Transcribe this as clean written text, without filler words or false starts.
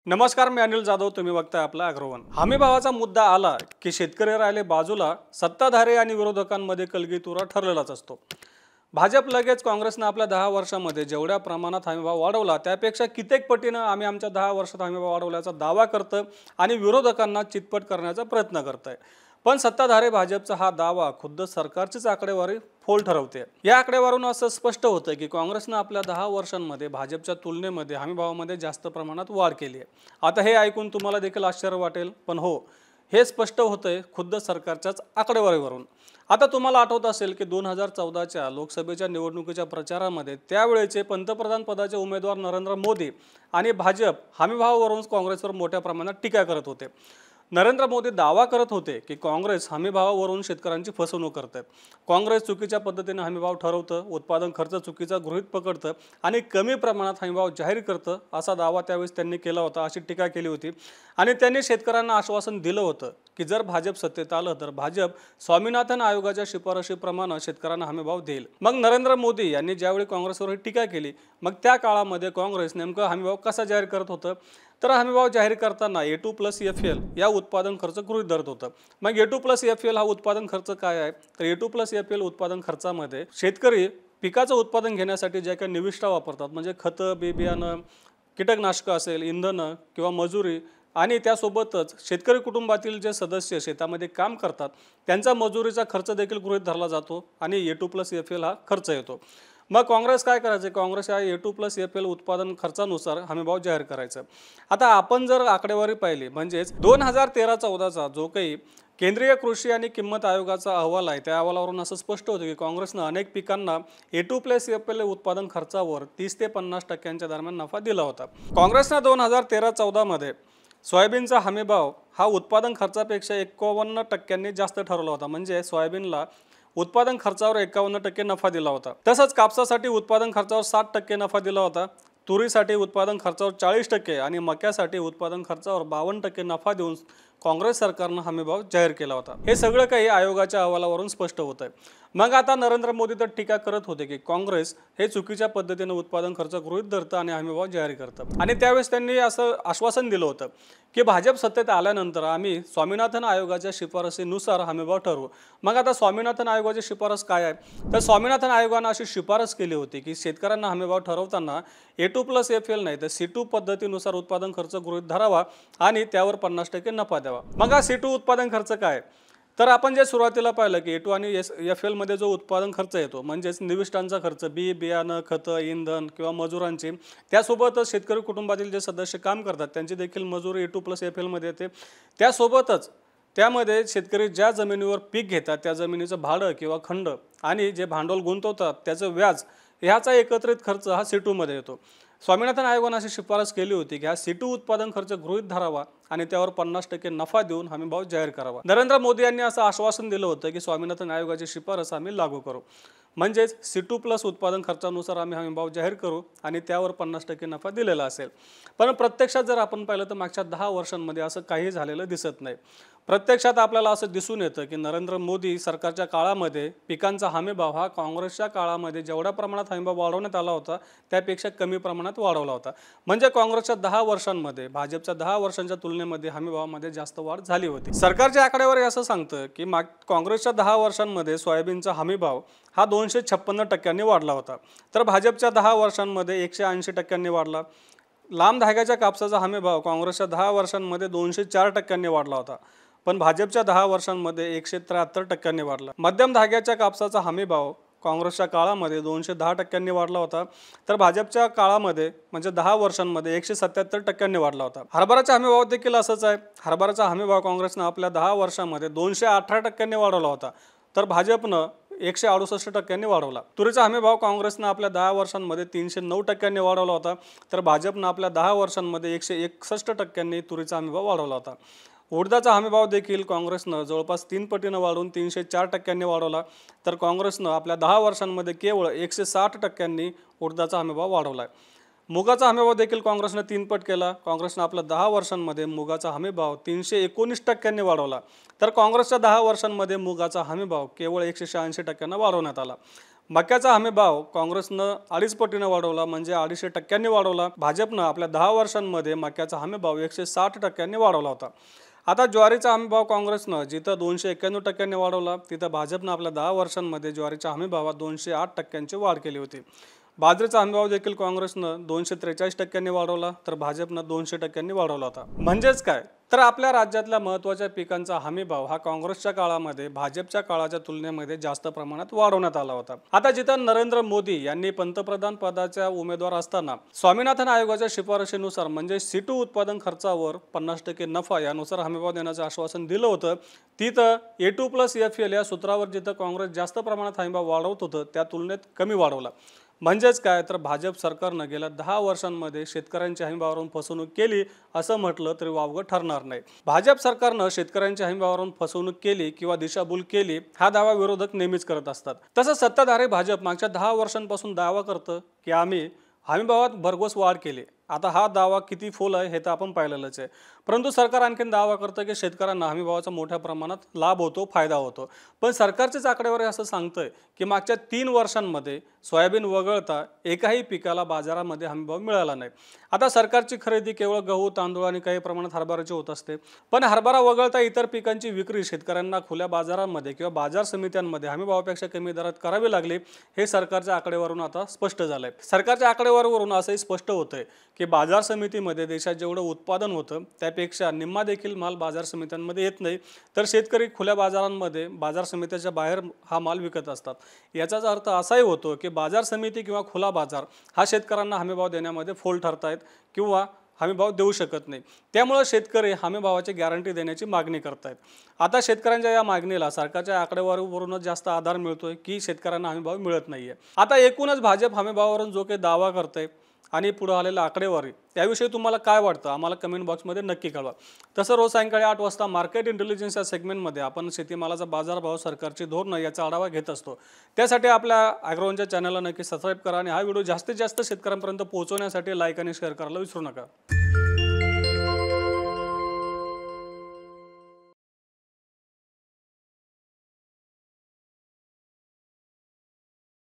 नमस्कार, मी अनिल जाधव. तुम्ही बघताय आपला अग्रवन. हमीभावाचा मुद्दा आला की शेतकरी राहिले बाजूला, सत्ताधारी आणि विरोधकांमध्ये कलगीतुरा ठरलेलाच असतो. भाजप लगेच काँग्रेसनं आपल्या 10 वर्षांमध्ये जेवढ्या प्रमाणात हमीभाव वाढवला त्यापेक्षा कित्येक पटीनं आम्ही आमच्या 10 वर्षात हमीभाव वाढवल्याचा दावा करतं आणि विरोधकांना चितपट करण्याचा प्रयत्न करतंय. पण सत्ताधारी भाजपचा हा दावा खुद्द सरकारचीच आकडेवारी फोल ठरवते. या आकडेवारीवरून असं स्पष्ट होतं की काँग्रेसनं आपल्या 10 वर्षांमध्ये भाजपच्या तुलनेमध्ये हमीभावामध्ये जास्त प्रमाणात वाढ केली आहे. आता हे ऐकून तुम्हाला देखील आश्चर्य वाटेल, पण हो, हे स्पष्ट होतंय खुद्द सरकारच्याच आकडेवारीवरून. आता तुम्हाला आठवत असेल की 2014च्या लोकसभेच्या निवडणुकीच्या प्रचारामध्ये त्यावेळेचे पंतप्रधान पदाचे उमेदवार नरेंद्र मोदी आणि भाजप हमीभावावरून काँग्रेसवर मोठ्या प्रमाणात टीका करत होते. नरेंद्र मोदी दावा करत होते की काँग्रेस हमीभावावरून शेतकऱ्यांची फसवणूक करते. काँग्रेस चुकीच्या पद्धतीने हमीभाव ठरवतं, उत्पादन खर्च चुकीचा गृहीत पकडतं आणि कमी प्रमाणात हमीभाव जाहीर करतं, असा दावा त्यावेळेस त्यांनी केला होता, अशी टीका केली होती. आणि त्यांनी शेतकऱ्यांना आश्वासन दिलं होतं की जर भाजप सत्तेत आलं तर भाजप स्वामीनाथन आयोगाच्या शिफारशीप्रमाणे शेतकऱ्यांना हमीभाव देईल. मग नरेंद्र मोदी यांनी ज्यावेळी काँग्रेसवर टीका केली, मग त्या काळामध्ये काँग्रेस नेमकं हमीभाव कसा जाहीर करत होतं, तर हमीभाव जाहीर करताना A2+FL या उत्पादन खर्च गृहीत धरत होतं. मग A2+FL हा उत्पादन खर्च काय आहे, तर A2+FL उत्पादन खर्चामध्ये शेतकरी पिकाचं उत्पादन घेण्यासाठी ज्या काही निविष्ठा वापरतात, म्हणजे खतं, बी बियाणं, कीटकनाशकं असेल, इंधनं किंवा मजुरी, आणि त्यासोबतच शेतकरी कुटुंबातील जे सदस्य शेतामध्ये काम करतात त्यांचा मजुरीचा खर्च देखील गृहीत धरला जातो आणि A2+FL हा खर्च येतो. मग काँग्रेस काय करायचं, काँग्रेस या A2+FL उत्पादन खर्चानुसार हमीभाव जाहीर करायचं. आता आपण जर आकडेवारी पाहिली, म्हणजेच 2013-14चा जो काही केंद्रीय कृषी आणि किंमत आयोगाचा अहवाल आहे, त्या अहवालावरून असं स्पष्ट होतं की काँग्रेसनं अनेक पिकांना A2+FL उत्पादन खर्चावर 30 ते 50% दरम्यान नफा दिला होता. काँग्रेसनं 2013-14मध्ये सोयाबीनचा हमीभाव हा उत्पादन खर्चापेक्षा 51% जास्त ठरवला होता. म्हणजे सोयाबीनला उत्पादन खर्चावर 51% नफा दिला होता. तसंच कापसासाठी उत्पादन खर्चावर 60% नफा दिला होता. तुरीसाठी उत्पादन खर्चावर 40% आणि मक्यासाठी उत्पादन खर्चावर 52% नफा देऊन काँग्रेस सरकारनं हमीभाव जाहीर केला होता. हे सगळं काही आयोगाच्या अहवालावरून स्पष्ट होत आहे. मग आता नरेंद्र मोदी तर टीका करत होते की काँग्रेस हे चुकीच्या पद्धतीने उत्पादन खर्च गृहीत धरतं आणि हमीभाव जाहीर करतं. आणि त्यावेळेस त्यांनी असं आश्वासन दिलं होतं की भाजप सत्तेत आल्यानंतर आम्ही स्वामीनाथन आयोगाच्या शिफारसीनुसार हमीभाव ठरवू. मग आता स्वामीनाथन आयोगाची शिफारस काय आहे, तर स्वामीनाथन आयोगानं अशी शिफारस केली होती की शेतकऱ्यांना हमीभाव ठरवताना A2+FL नाही तर C2 पद्धतीनुसार उत्पादन खर्च गृहीत धरावा आणि त्यावर 50% नफा द्यावा. मग हा C2 उत्पादन खर्च काय, तर आपण जे सुरुवातीला पाहिलं की A2 आणि FL मध्ये जो उत्पादन खर्च येतो, म्हणजेच निविष्ठांचा खर्च, बी बियाणं, खतं, इंधन किंवा मजुरांची, त्यासोबतच शेतकरी कुटुंबातील जे सदस्य काम करतात त्यांची देखील मजुरी A2+FL मध्ये येते. त्यासोबतच त्यामध्ये शेतकरी ज्या जमिनीवर पीक घेतात त्या जमिनीचं भाडं किंवा खंड आणि जे भांडवल गुंतवतात त्याचं व्याज, ह्याचा एकत्रित खर्च हा C2 मध्ये येतो. स्वामीनाथन आयोगाने अशी शिफारस केली होती की हा C2 उत्पादन खर्च गृहीत धरावा आणि त्यावर 50% नफा देऊन हमीभाव जाहीर करावा. नरेंद्र मोदी यांनी असं आश्वासन दिलं होतं की स्वामीनाथन आयोगाची शिफारस आम्ही लागू करू, म्हणजेच C2+ उत्पादन खर्चानुसार आम्ही हमीभाव जाहीर करू आणि त्यावर 50% नफा दिलेला असेल. पण प्रत्यक्षात जर आपण पाहिलं तर मागच्या 10 वर्षांमध्ये असं काही झालेलं दिसत नाही. प्रत्यक्षात आपल्याला असं दिसून येतं की नरेंद्र मोदी सरकारच्या काळामध्ये पिकांचा हमीभाव हा काँग्रेसच्या काळामध्ये जेवढ्या प्रमाणात हमीभाव वाढवण्यात आला होता त्यापेक्षा कमी प्रमाणात वाढवला होता. म्हणजे काँग्रेसच्या 10 वर्षांमध्ये भाजपच्या 10 वर्षांच्या तुलनेमध्ये हमीभावामध्ये जास्त वाढ झाली होती. सरकारच्या आकडेवारी असं सांगतं की काँग्रेसच्या 10 वर्षांमध्ये सोयाबीनचा हमीभाव हा 256% वाढला होता, तर भाजपच्या 10 वर्षांमध्ये 180% वाढला. लांब धाग्याच्या कापसाचा हमीभाव काँग्रेसच्या 10 वर्षांमध्ये 204% वाढला होता, पण भाजपच्या 10 वर्षांमध्ये 173% वाढला. मध्यम धाग्याच्या कापसाचा हमीभाव काँग्रेसच्या काळामध्ये 210% वाढला होता, तर भाजपच्या काळामध्ये म्हणजे 10 वर्षांमध्ये 177% वाढला होता. हरभराचा हमीभाव देखील असंच आहे. हरभराचा हमीभाव काँग्रेसनं आपल्या 10 वर्षांमध्ये 218% वाढवला होता, तर भाजपनं 168% वाढवला. तुरीचा हमीभाव काँग्रेसनं आपल्या 10 वर्षांमध्ये 309% वाढवला होता, तर भाजपनं आपल्या 10 वर्षांमध्ये 161% तुरीचा हमीभाव वाढवला होता. उडदाचा हमीभाव देखील काँग्रेसनं जवळपास 3 पटीनं वाढवून 304% वाढवला, तर काँग्रेसनं आपल्या 10 वर्षांमध्ये केवळ 160% उडदाचा हमीभाव वाढवला आहे. मुगाचा हमीभाव देखील काँग्रेसनं 3 पट केला. काँग्रेसनं आपल्या 10 वर्षांमध्ये मुगाचा हमीभाव 319% वाढवला, तर काँग्रेसच्या 10 वर्षांमध्ये मुगाचा हमीभाव केवळ 186% वाढवण्यात आला. मक्याचा हमी भाव काँग्रेसनं 2.5 पटीने वाढवला, म्हणजे 250% वाढवला. भाजपनं आपल्या 10 वर्षांमध्ये मक्याचा हमी भाव 160% वाढवला होता. आता ज्वारीचा हमी भाव काँग्रेसनं जिथं 291% वाढवला, तिथं भाजपनं आपल्या 10 वर्षांमध्ये ज्वारीच्या हमी भावात 208% वाढ केली होती. बाजरीचा हमीभाव देखील काँग्रेसनं 243% वाढवला, तर भाजपनं 200% वाढवला होता. म्हणजेच काय, तर आपल्या राज्यातल्या महत्त्वाच्या पिकांचा हमीभाव हा काँग्रेसच्या काळामध्ये भाजपच्या काळाच्या तुलनेमध्ये जास्त प्रमाणात वाढवण्यात आला होता. आता जिथं नरेंद्र मोदी यांनी पंतप्रधान पदाच्या उमेदवार असताना स्वामीनाथन आयोगाच्या शिफारशीनुसार म्हणजे C2 उत्पादन खर्चावर 50% नफा यानुसार हमीभाव देण्याचं आश्वासन दिलं होतं, तिथं A2+FL या सूत्रावर जिथं काँग्रेस जास्त प्रमाणात हमीभाव वाढवत होतं, त्या तुलनेत कमी वाढवला. म्हणजेच काय, तर भाजप सरकारनं गेल्या 10 वर्षांमध्ये शेतकऱ्यांच्या हमीभावावरून फसवणूक केली असं म्हटलं तरी वावगं ठरणार नाही. भाजप सरकारनं शेतकऱ्यांच्या हमीभावावरून फसवणूक केली किंवा दिशाभूल केली हा दावा विरोधक नेहमीच करत असतात. तसं सत्ताधारी भाजप मागच्या 10 वर्षांपासून दावा करतं की आम्ही हमीभावात भरघोस वाढ केली. आता हा दावा किती फोल आहे हे तर आपण पाहिलेलंच आहे. परंतु सरकार आणखीन दावा करतं की शेतकऱ्यांना हमीभावाचा मोठ्या प्रमाणात लाभ होतो, फायदा होतो. पण सरकारचेच आकडेवारी असं सांगतंय की मागच्या 3 वर्षांमध्ये सोयाबीन वगळता एकाही पिकाला बाजारामध्ये हमीभाव मिळाला नाही. आता सरकारची खरेदी केवळ गहू, तांदूळ आणि काही प्रमाणात हरभऱ्याची होत असते, पण हरभरा वगळता इतर पिकांची विक्री शेतकऱ्यांना खुल्या बाजारांमध्ये किंवा बाजार समित्यांमध्ये हमीभावापेक्षा कमी दरात करावी लागली. हे सरकारच्या आकडेवारीवरून आता स्पष्ट झालंय. सरकारच्या आकडेवारीवरून असंही स्पष्ट होतंय की बाजार समितीमध्ये देशात जेवढं उत्पादन होतं त्यापेक्षा निम्मा देखील माल बाजार समित्यांमध्ये येत नाही, तर शेतकरी खुल्या बाजारांमध्ये बाजार समित्याच्या बाहेर हा माल विकत असतात. याचाच अर्थ असाही होतो की बाजार समिती किंवा खुला बाजार हा शेतकऱ्यांना हमीभाव देण्यामध्ये फोल ठरतायत किंवा हमीभाव देऊ शकत नाही. त्यामुळे शेतकरी हमीभावाची गॅरंटी देण्याची मागणी करतायत. आता शेतकऱ्यांच्या या मागणीला सरकारच्या आकडेवारीवरूनच जास्त आधार मिळतोय की शेतकऱ्यांना हमीभाव मिळत नाहीये. आता एकूणच भाजप हमीभावावरून जो काही दावा करते आणि पुढे आलेला आकडेवारी त्याविषयी तुम्हाला काय वाटतं आम्हाला कमेंट बॉक्समध्ये नक्की कळवा. तसं रोज सायंकाळी 8 वाजता मार्केट इंटेलिजन्स या सेगमेंटमध्ये आपण शेतीमालाचा बाजारभाव, सरकारची धोरणं याचा आढावा घेत असतो. त्यासाठी आपल्या ॲग्रोवनच्या चॅनलला नक्की सबस्क्राईब करा आणि हा व्हिडिओ जास्तीत जास्त शेतकऱ्यांपर्यंत पोहोचवण्यासाठी लाईक आणि शेअर करायला विसरू नका.